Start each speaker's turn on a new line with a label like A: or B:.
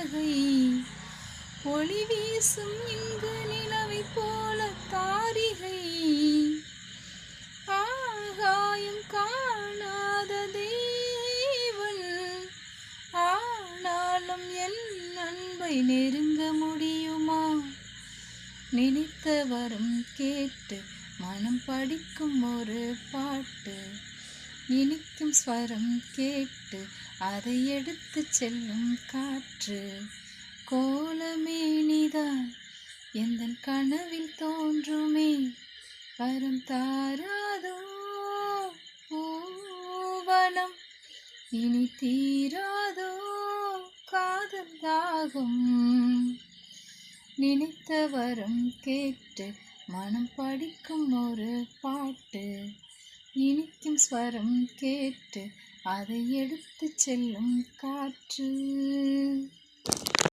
A: தாரகை ஒளி வீசும் இங்கு நிலவை போல தாரிகை ஆகாயம் காணாத தேவன் ஆனாலும் என் அன்பை நெருங்க முடியுமா? நினைத்த வரம் கேட்டு மனம் படிக்கும் ஒரு பாட்டு இனிக்கும் ஸ்வரம் கேட்டு அதை எடுத்து செல்லும் காற்று கோலமே நீதான் எந்தன் கனவில் தோன்றுமே வரம் தாராதோ பூவனம் இனி தீராதோ காதல் தாகம் நினைத்த வரம் கேட்டு மனம் படிக்கும் ஒரு பாட்டு இனிக்கும் ஸ்வரம் கேட்டு அதை எடுத்து செல்லும் காற்று.